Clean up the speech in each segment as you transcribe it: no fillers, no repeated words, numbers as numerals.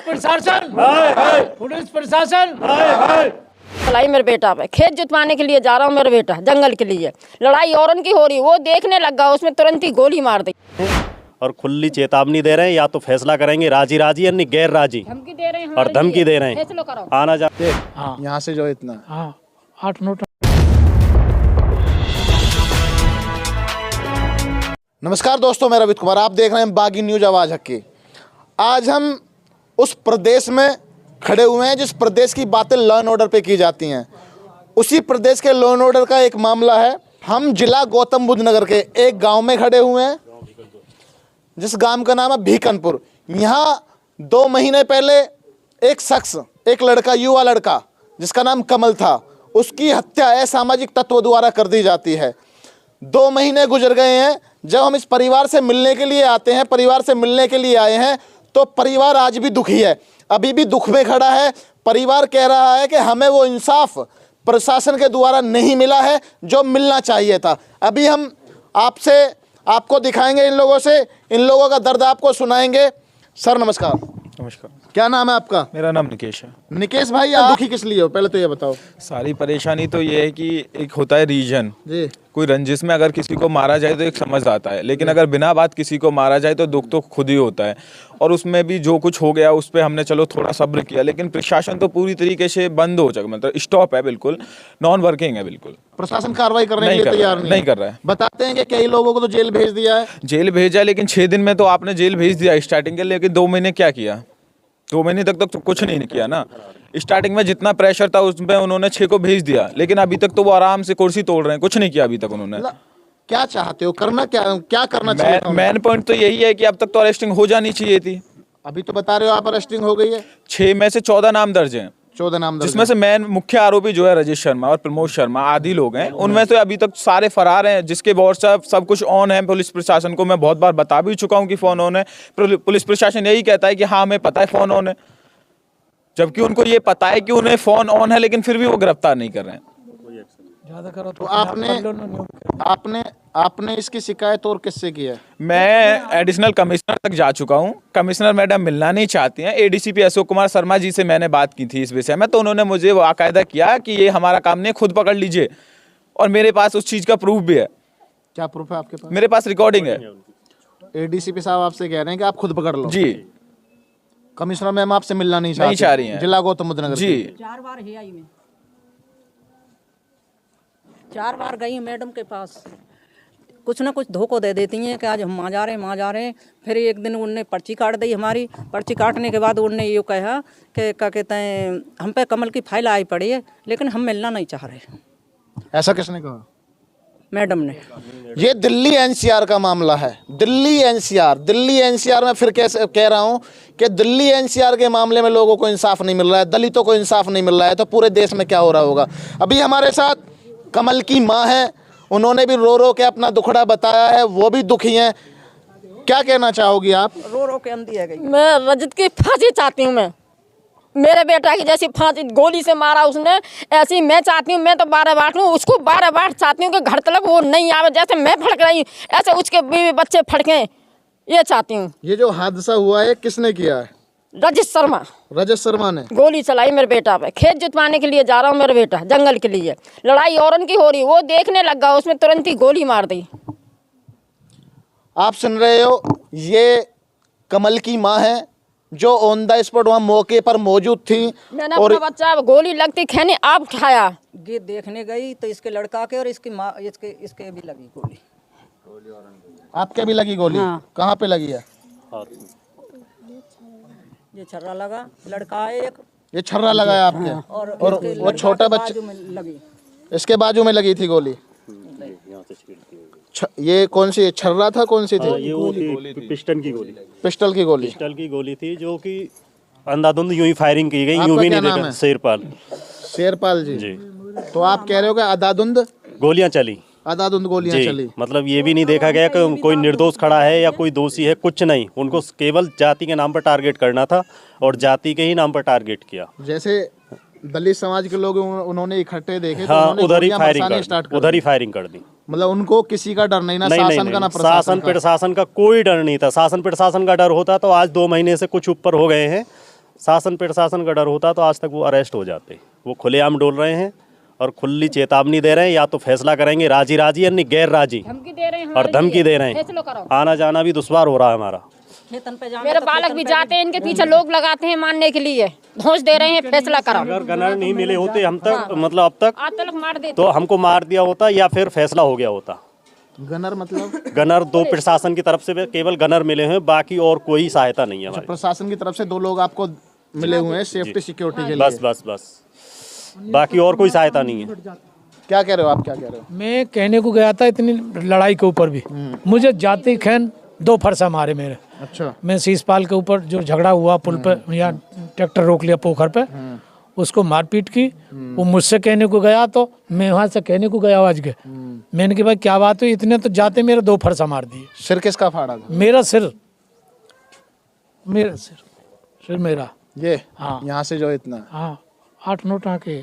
प्रशासन, पुलिस प्रशासन। लड़ाई मेरे बेटा पे, खेत जुतवाने के लिए जा रहा हूँ मेरा बेटा जंगल के लिए, लड़ाई औरन की हो रही, वो देखने लगा, उसमें तुरंत ही गोली मार दी। और खुली चेतावनी दे रहे हैं, या तो फैसला करेंगे राजी राजी यानी गैर राजी, धमकी दे रहे हैं और धमकी दे रहे हैं फैसला करो। आना जाते। हाँ यहाँ से जो इतना हाँ 8-9। नमस्कार दोस्तों, मैं रवित कुमार, आप देख रहे हैं बागी न्यूज आवाज़ हक की। आज हम उस प्रदेश में खड़े हुए हैं जिस प्रदेश की बातें लॉ एंड ऑर्डर पे की जाती हैं। उसी प्रदेश के लॉ एंड ऑर्डर का एक मामला है। हम जिला गौतम बुद्ध नगर के एक गांव में खड़े हुए हैं जिस गांव का नाम है भीकनपुर। यहाँ 2 महीने पहले एक शख्स, एक लड़का, युवा लड़का जिसका नाम कमल था, उसकी हत्या असामाजिक तत्व द्वारा कर दी जाती है। 2 महीने गुजर गए हैं। जब हम इस परिवार से मिलने के लिए आते हैं, परिवार से मिलने के लिए आए हैं, तो परिवार आज भी दुखी है, अभी भी दुख में खड़ा है। परिवार कह रहा है कि हमें वो इंसाफ प्रशासन के द्वारा नहीं मिला है जो मिलना चाहिए था। अभी हम आपको दिखाएंगे इन लोगों से, इन लोगों का दर्द आपको सुनाएंगे। सर नमस्कार। नमस्कार। क्या नाम है आपका? मेरा नाम निकेश है। निकेश भाई, आप दुखी किस लिए हो, पहले तो ये बताओ। सारी परेशानी तो ये है कि एक होता है रीजन जी, कोई रंजिश में अगर किसी को मारा जाए तो एक समझ आता है, लेकिन अगर बिना बात किसी को मारा जाए तो दुख तो खुद ही होता है। और उसमें भी जो कुछ हो गया उस पर हमने चलो थोड़ा सब्र किया, लेकिन प्रशासन तो पूरी तरीके से बंद हो चुका, मतलब स्टॉप है, बिल्कुल नॉन वर्किंग है। बिल्कुल प्रशासन कार्रवाई करने के लिए तैयार नहीं कर रहा है। बताते हैं कि कई लोगों को तो जेल भेज दिया है। जेल भेजा है, लेकिन 6 दिन में तो आपने जेल भेज दिया स्टार्टिंग के, लेकिन 2 महीने क्या किया? 2 महीने तक तो कुछ नहीं किया ना। स्टार्टिंग में जितना प्रेशर था उसमें उन्होंने 6 को भेज दिया, लेकिन अभी तक तो वो आराम से कुर्सी तोड़ रहे हैं, कुछ नहीं किया अभी तक उन्होंने। क्या चाहते हो करना, क्या करना चाहिए? मेन पॉइंट तो यही है कि अब तक तो अरेस्टिंग हो जानी चाहिए थी। अभी तो बता रहे हो आप अरेस्टिंग हो गई है। 6 में से 14 नाम दर्ज हैं, 14 नाम दर्ज जिसमें से मेन मुख्य आरोपी जो है राजेश शर्मा और प्रमोद शर्मा आदि लोग हैं। उनमें से अभी तक सारे फरार हैं, जिसके व्हाट्सएप सब कुछ ऑन है। पुलिस प्रशासन को मैं बहुत बार बता भी चुका हूं कि फोन ऑन है। पुलिस प्रशासन यही कहता है कि हाँ हमें पता है फोन ऑन है, जबकि उनको ये पता है कि उन्हें फोन ऑन है, लेकिन फिर भी वो गिरफ्तार नहीं कर रहे हैं। ज्यादा करो तो आपने इसकी शिकायत और किससे की है? मैं एडिशनल कमिश्नर तक जा चुका हूं। कमिश्नर मैडम मिलना नहीं चाहती हैं। एडीसीपी अशोक कुमार शर्मा जी से मैंने बात की थी इस विषय में, तो उन्होंने मुझे बाकायदा किया कि ये हमारा काम नहीं, खुद पकड़ लीजिए। और मेरे पास उस चीज का प्रूफ भी है। क्या प्रूफ है आपके पास? मेरे पास रिकॉर्डिंग है। एडीसीपी साहब आपसे कह रहे हैं कि आप खुद पकड़ लो जी। कमिश्नर मैम आपसे मिलना नहीं चाह रही हैं। जिला गौतम बुद्ध नगर जी। 4 बार ही आई मैं, 4 बार गई मैडम के पास। कुछ ना कुछ धोखो दे देती हैं कि आज हम वहाँ जा रहे हैं। फिर एक दिन उनने पर्ची काट दी हमारी। पर्ची काटने के बाद उनने ये कहा कि क्या कहते हैं, हम पे कमल की फाइल आई पड़ी है, लेकिन हम मिलना नहीं चाह रहे। ऐसा किसने कहा? मैडम ने। ये दिल्ली एनसीआर का मामला है। दिल्ली एनसीआर में फिर कैसे कह रहा हूं कि दिल्ली एनसीआर के मामले में लोगों को इंसाफ नहीं मिल रहा है, दलितों को इंसाफ नहीं मिल रहा है, तो पूरे देश में क्या हो रहा होगा। अभी हमारे साथ कमल की माँ है, उन्होंने भी रो रो के अपना दुखड़ा बताया है, वो भी दुखी हैं। क्या कहना चाहोगी आप? रो के अंधी है गई। मैं रजत की फांसी चाहती हूँ। मैं मेरे बेटा की जैसी फांसी गोली से मारा उसने, ऐसी मैं चाहती हूँ। मैं तो 12 बार हूँ, उसको 12 बार चाहती हूँ कि घर तक वो नहीं आवे। जैसे मैं फड़क रही हूँ ऐसे उसके बीवी बच्चे फड़के, ये चाहती हूँ। ये जो हादसा हुआ है किसने किया है? रजत शर्मा ने गोली चलाई मेरे बेटा पे। खेत जुतवाने के लिए जा रहा हूँ मेरा बेटा जंगल के लिए, लड़ाई औरन की हो रही, वो देखने लगा, उसमें तुरंत ही गोली मार दी। आप सुन रहे हो, ये कमल की माँ है जो ऑन द स्पॉट वहाँ मौके पर मौजूद थी। मैंने और अपना बच्चा गोली लगती खैनी आप उठाया, ये देखने गई तो इसके लड़का के और इसकी माँ इसके भी लगी गोली। आपके भी लगी गोली? हाँ। कहाँ पे लगी है? ये छर्रा लगा, लड़का है एक, ये छर्रा लगा है आपके? और वो छोटा बच्चा लगी, इसके बाजू में लगी थी गोली। ये कौन सी छर्रा था, कौन सी थी? ये वो थी पिस्टल की गोली। पिस्टल की गोली? पिस्टल की गोली थी जो कि अंधाधुंध यूं ही फायरिंग की गई, यूं भी नहीं देखा। शेरपाल जी। तो आप कह रहे हो कि अंधाधुंध गोलियां चली? अंधाधुंध गोलियां चली, मतलब ये भी नहीं देखा गया कि कोई निर्दोष खड़ा है या कोई दोषी है, कुछ नहीं। उनको केवल जाति के नाम पर टारगेट करना था और जाति के ही नाम पर टारगेट किया। जैसे दलित समाज के लोग उन्होंने इकट्ठे देखे, हाँ, तो उधर ही फायरिंग कर दी। मतलब उनको किसी का डर नहीं, ना शासन का ना शासन प्रशासन का कोई डर नहीं था। शासन प्रशासन का डर होता तो आज 2 महीने से कुछ ऊपर हो गए हैं, शासन प्रशासन का डर होता तो आज तक वो अरेस्ट हो जाते। वो खुलेआम डोल रहे हैं और खुली चेतावनी दे रहे हैं, या तो फैसला करेंगे राजी राजी या नहीं गैर राजी, धमकी दे रहे हैं और धमकी दे रहे फैसलो हैं। करो। आना जाना भी दुश्वार हो रहा है हमारा। मेरे बालक भी जाते हैं, इनके पीछे लोग लगाते हैं मारने के लिए, धौंस दे रहे हैं, फैसला करो। अगर गनर नहीं मिले होते हम तक मतलब अब तक आज तक मार देते तो हमको मार दिया होता या फिर फैसला हो गया होता। गनर मतलब गनर 2 प्रशासन की तरफ से केवल गनर मिले हैं, बाकी और कोई सहायता नहीं है हमारी। प्रशासन की तरफ से 2 लोग आपको मिले हुए हैं सेफ्टी सिक्योरिटी के लिए। बस बस बस, बाकी और कोई सहायता नहीं है। क्या कह रहे हो आप, क्या कह रहे हो? मैं कहने को गया था इतनी लड़ाई के ऊपर भी मुझे जाती खैन 2 फरसा मारे मेरे। अच्छा। मैं शीशपाल के ऊपर जो झगड़ा हुआ पुल पे या ट्रैक्टर रोक लिया पोखर पे, उसको मारपीट की। वो मुझसे कहने को गया तो मैं वहाँ से कहने को गया आज के। मैंने कहा भाई क्या बात हुई, इतने तो जाते मेरे 2 फरसा मार दिए। सिर किसका फाड़ा था? मेरा सिर मेरा। ये हाँ। यहाँ से जो इतना। हाँ 8-9 टाँके।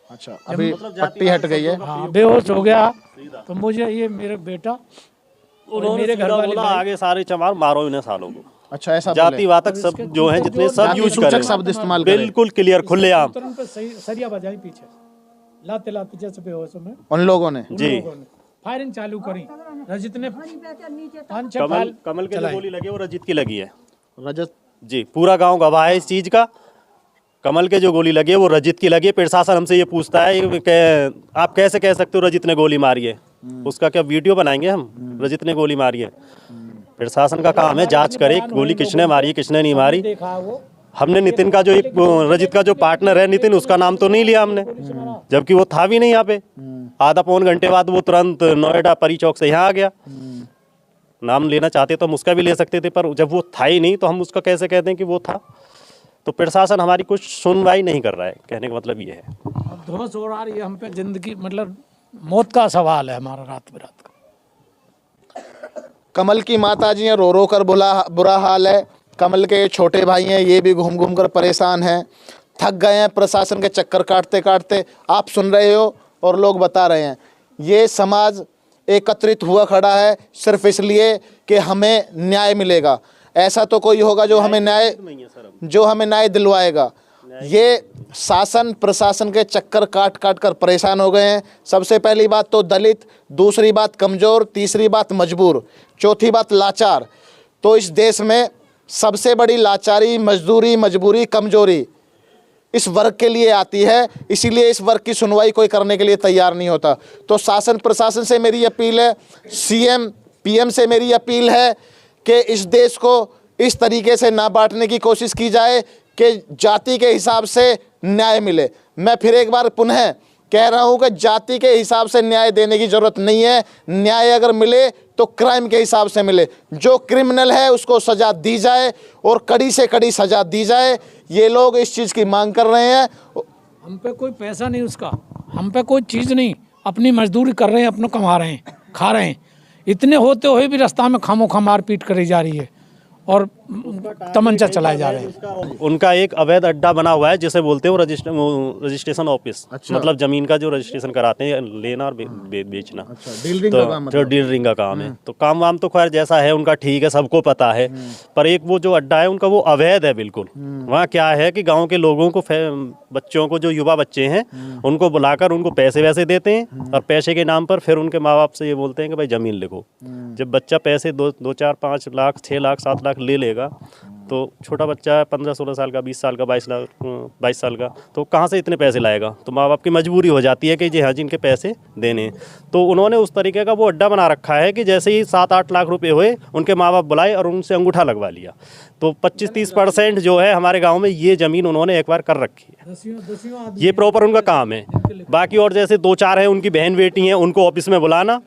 अच्छा, अभी पट्टी हट गई है। हाँ बेहोश हो गया तो मुझे ये मेरे बेटा उन्होंने मेरे घर वाले बोला आगे सारे चमार मारो इन्हें सालों को। अच्छा, ऐसा जाति वातक सब जो हैं जितने सब यूज सूचक करें, शब्द इस्तेमाल करें। बिल्कुल क्लियर खुलेआम। तुरंत पे सरिया बजाई पीछे लाते लाते जैसे बेहोश में उन लोगों ने। जी, फायरिंग चालू करी। रजित ने 5-6 कमल के जो गोली लगी वो रजित की लगी है। रजत जी, पूरा गांव गवाह है इस चीज का। कमल के जो गोली लगी है वो रजित की लगी है। प्रशासन हमसे ये पूछता है कि आप कैसे कह सकते हो रजित ने गोली मारी है? उसका क्या वीडियो बनाएंगे हम? रजित ने गोली मारी है। प्रशासन का काम है जांच करे गोली किसने मारी है किसने नहीं मारी। देखा वो हमने नितिन का जो एक रजित का जो पार्टनर है नितिन, उसका नाम तो नहीं लिया हमने, जबकि वो था भी नहीं यहाँ पे। आधा पौन घंटे बाद वो तुरंत नोएडा परी चौक से यहाँ आ गया। नाम लेना चाहते तो हम उसका भी ले सकते थे, पर जब वो था ही नहीं तो हम उसका कैसे कहते हैं कि वो था। तो प्रशासन हमारी कुछ सुनवाई नहीं कर रहा है, कहने का मतलब ये है। अब धौंस हो रहा है, ये हम पे जिंदगी मतलब मौत का सवाल है हमारा रात बिरात का। कमल की माता जी हैं, रो रो कर बुरा हाल है। कमल के छोटे भाई हैं, ये भी घूम घूम कर परेशान हैं, थक गए हैं प्रशासन के चक्कर काटते काटते। आप सुन रहे हो और लोग बता रहे हैं। ये समाज एकत्रित हुआ खड़ा है सिर्फ इसलिए कि हमें न्याय मिलेगा। ऐसा तो कोई होगा जो हमें न्याय दिलवाएगा। ये शासन प्रशासन के चक्कर काट काट कर परेशान हो गए हैं। सबसे पहली बात तो दलित, दूसरी बात कमज़ोर, तीसरी बात मजबूर, चौथी बात लाचार। तो इस देश में सबसे बड़ी लाचारी, मजदूरी, मजबूरी, कमजोरी इस वर्ग के लिए आती है। इसीलिए इस वर्ग की सुनवाई कोई करने के लिए तैयार नहीं होता। तो शासन प्रशासन से मेरी अपील है, सीएम पीएम से मेरी अपील है कि इस देश को इस तरीके से ना बांटने की कोशिश की जाए कि जाति के हिसाब से न्याय मिले। मैं फिर एक बार पुनः कह रहा हूं कि जाति के हिसाब से न्याय देने की ज़रूरत नहीं है। न्याय अगर मिले तो क्राइम के हिसाब से मिले। जो क्रिमिनल है उसको सज़ा दी जाए और कड़ी से कड़ी सज़ा दी जाए। ये लोग इस चीज़ की मांग कर रहे हैं। हम पे कोई पैसा नहीं उसका, हम पे कोई चीज़ नहीं, अपनी मजदूरी कर रहे हैं, अपना कमा रहे हैं, खा रहे हैं। इतने होते हुए भी रास्ता में खामोखा मारपीट करी जा रही है और तमंचा चलाए जा रहे हैं। उनका एक अवैध अड्डा बना हुआ है जिसे बोलते हैं वो रजिस्ट्रेशन ऑफिस। अच्छा। मतलब जमीन का जो रजिस्ट्रेशन कराते हैं, लेना और बेचना। अच्छा, डीलरिंग का काम तो डीलरिंग का काम है। तो काम वाम तो खैर जैसा है उनका ठीक है, सबको पता है। पर एक वो जो अड्डा है उनका वो अवैध है बिल्कुल। वहाँ क्या है कि गाँव के लोगों को, बच्चों को, जो युवा बच्चे हैं उनको बुलाकर उनको पैसे वैसे देते हैं और पैसे के नाम पर फिर उनके माँ बाप से ये बोलते हैं कि भाई ज़मीन लिखो। जब बच्चा पैसे 2-4-5 लाख 6 लाख 7 लाख ले लेगा तो छोटा बच्चा 15-16 साल का, 20 साल का, 22 साल का, तो कहाँ से इतने पैसे लाएगा? तो माँ बाप की मजबूरी हो जाती है कि जी हाँ जिनके पैसे देने। तो उन्होंने उस तरीके का वो अड्डा बना रखा है कि जैसे ही 7-8 लाख रुपए हुए उनके माँ बाप बुलाए और उनसे अंगूठा लगवा लिया। तो 25-30% जो है हमारे गाँव में ये ज़मीन उन्होंने एक बार कर रखी है। ये प्रॉपर उनका काम है। बाकी और जैसे 2-4 हैं उनकी बहन बेटी हैं, उनको ऑफिस में बुलाना,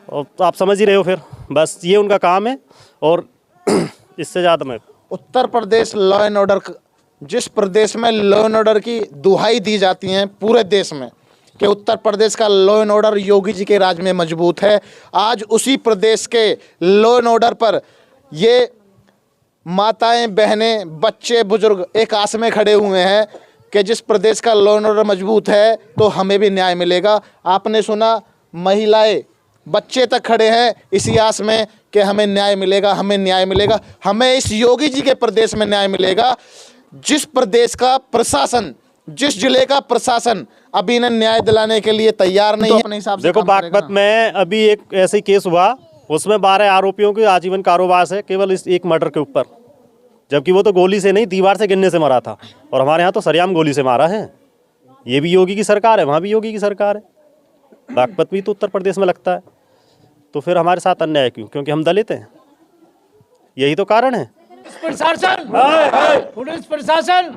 और आप समझ ही रहे हो। फिर बस ये उनका काम है और इससे ज़्यादा मैं Uttar Pradesh law and order, जिस प्रदेश में लॉ एंड ऑर्डर की दुहाई दी जाती है पूरे देश में कि उत्तर प्रदेश का law and order Yogi ji के राज में मजबूत है, आज उसी प्रदेश के लॉ एंड ऑर्डर पर ये माताएं, बहनें, बच्चे, बुजुर्ग एक आस में खड़े हुए हैं कि जिस प्रदेश का लॉ एंड ऑर्डर मजबूत है तो हमें भी न्याय मिलेगा। आपने सुना, महिलाएं, बच्चे तक खड़े हैं इसी आस में कि हमें न्याय मिलेगा, हमें न्याय मिलेगा, हमें इस योगी जी के प्रदेश में न्याय मिलेगा। जिस प्रदेश का प्रशासन, जिस जिले का प्रशासन अभी इन्हें न्याय दिलाने के लिए तैयार नहीं है, अपने हिसाब से देखो काम करेगा बागपत ना। में अभी एक ऐसे केस हुआ, उसमें 12 आरोपियों की आजीवन कारावास है केवल इस एक मर्डर के ऊपर, जबकि वो तो गोली से नहीं दीवार से गिरने से मरा था, और हमारे यहाँ तो सरेआम गोली से मारा है। ये भी योगी की सरकार है, वहाँ भी योगी की सरकार है, बागपत भी तो उत्तर प्रदेश में लगता है, तो फिर हमारे साथ अन्याय क्यों? क्योंकि हम दलित हैं, यही तो कारण है। पुलिस प्रशासन, पुलिस प्रशासन